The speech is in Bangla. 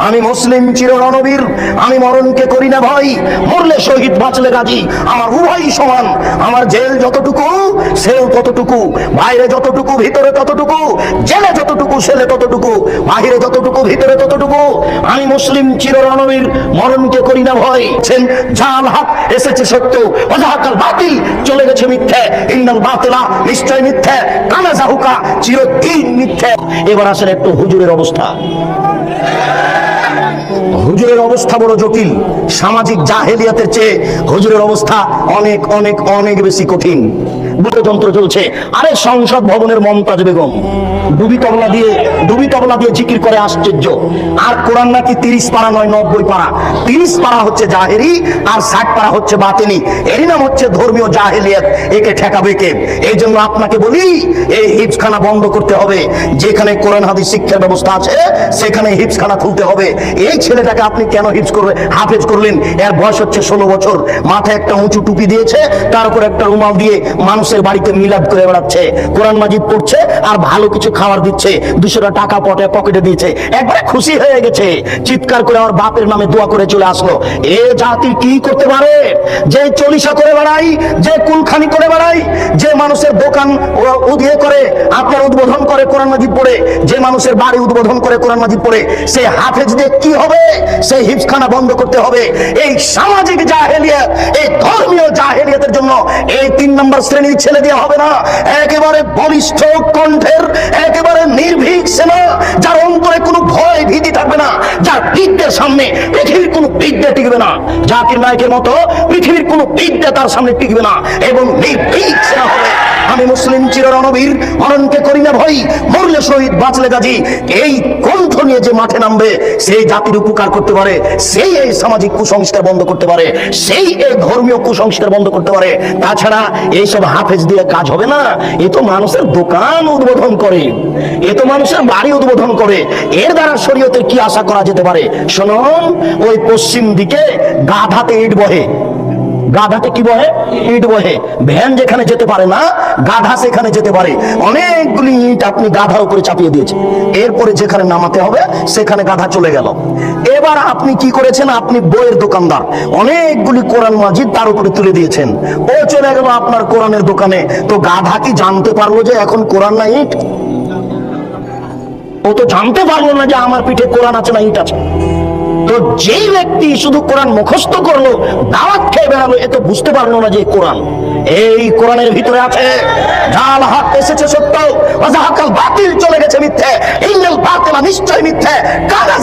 আমি মুসলিম চির রণবীর, আমি মরণকে করি না ভয়, মরলে শহীদ বাঁচলে গাজী, আমার উভয়ই সমান। আমার জেল যতটুকু সেল ততটুকু, বাইরে যতটুকু ভিতরে ততটুকু, জেলে যতটুকু সেলে ততটুকু, বাহিরে যতটুকু ভিতরে ততটুকু। আমি মুসলিম চির রণবীর, মরণকে করি না ভয়। জাল হক এসেছে সত্য, ওয়াজাহাকাল বাতিল চলে গেছে মিথ্যে। ইন্নাল বাতিলা নিশ্চয় মিথ্যে, কানা জাহুকা চিরদিন মিথ্যে। এবার আসলে একটু হুজুরের অবস্থা। হুজুরের অবস্থা বড় জটিল। সামাজিক জাহেলিয়াতের চেয়ে হুজুরের অবস্থা অনেক অনেক অনেক বেশি কঠিন। যন্ত্র চলছে। আরে সংসদ ভবনের মমতাজ বেগম ডুবি তবলা দিয়ে জিকির করে আশ্চর্য। আর কোরআন নাকি 30 পারা নয় 90 পারা। 30 পারা হচ্ছে জাহেরি আর 60 পারা হচ্ছে বাতিনি। এরই নাম হচ্ছে ধর্মীয় জাহেলিয়াত। একে ঠেকাবে কে? এই জন্য আপনাকে বলি, এই হিফজখানা বন্ধ করতে হবে। যেখানে কোরআন হাদিস শিক্ষার ব্যবস্থা আছে সেখানে হিফজখানা খুলতে হবে। এই ছেলেটাকে আপনি কেন হাফেজ করলেন? এর বয়স হচ্ছে 16 বছর। মাথায় একটা উঁচু টুপি দিয়েছে, তার উপর একটা রুমাল দিয়ে মানুষের বাড়িতে মিলাদ করে বেড়াচ্ছে, কোরআন মাজিদ পড়ছে আর ভালো কিছু খাবার দিচ্ছে, 200 টাকা পকেটে দিয়েছে। একবারে খুশি হয়ে গেছে, চিৎকার করে আমার বাপের নামে দোয়া করে চলে আসলো। এ জাতি কি করতে পারে? যে চলিসা করে বেড়াই, যে কুলখানি করে বেড়াই, যে মানুষের দোকান উদ্বোধন করে, আপনার উদ্বোধন করে কোরআন মাজিদ পড়ে, যে মানুষের বাড়ি উদ্বোধন করে কোরআন মাজিদ পড়ে, সে হাফেজ দিয়ে কি হবে? সেই হিফজখানা বন্ধ করতে হবে। এই সামাজিক জাহেলিয়াত, এই ধর্মীয় জাহেলিয়াতের জন্য এই 3 নম্বর শ্রেণীর ছেলে দিয়ে হবে না। একেবারে বলিষ্ঠ কণ্ঠের, একেবারে নির্ভীক সেনা, যার অন্তরে কোনো ভয় ভীতি থাকবে না, যার বিদ্যের সামনে পৃথিবীর কোনো বিদ্যা টিকবে না। জাকির নায়কের মতো পৃথিবীর কোনো বিদ্যা তার সামনে টিকবে না, এবং নির্ভীক সেনা হবে। আমি মুসলিম চির রণবীর, মরণকে করি না ভয়, মরলে শহীদ বাঁচলে গাজী। এই কণ্ঠ নিয়ে যে মাঠে নামবে, সেই জাতির উপকার করতে পারে, সেই এই সামাজিক কুসংস্কার বন্ধ করতে পারে, সেই এই ধর্মীয় কুসংস্কার বন্ধ করতে পারে। তাছাড়া এইসব হাফেজ দিয়ে কাজ হবে না। এ তো মানুষের দোকান উদ্বোধন করে, এ তো মানুষের বাড়ি উদ্বোধন করে। এর দ্বারা শরীয়তের কি আশা করা যেতে পারে? শুনুন, ওই পশ্চিম দিকে গাধাতে ইট বহে। গাধাতে কি বহে? ইট বহে। ভ্যান যেখানে যেতে পারে না, গাধা সেখানে যেতে পারে। অনেকগুলি ইট আপনি গাধার উপরে চাপিয়ে দিয়েছেন, এরপরে যেখানে নামাতে হবে সেখানে গাধা চলে গেল। এবার আপনি কি করেছেন? আপনি বইয়ের দোকানদার, অনেকগুলি কোরআন মাজিদ তার উপরে তুলে দিয়েছেন। ও চলে গেল আপনার কোরআনের দোকানে। তো গাধা কি জানতে পারলো যে এখন কোরআন না ইট? ও তো জানতে পারলো না যে আমার পিঠে কোরআন আছে না ইট আছে। তো যেই ব্যক্তি শুধু কোরআন মুখস্থ করলো, দাওয়াত খেয়ে বেড়ালো, এ তো বুঝতে পারলো না যে কোরআন, এই কোরআনের ভিতরে আছে। জাল হক এসেছে সত্য, ওয়াজাহাকাল বাতিল চলে গেছে মিথ্যে। ইন্নাল বাতিলা নিশ্চয় মিথ্যে, কানা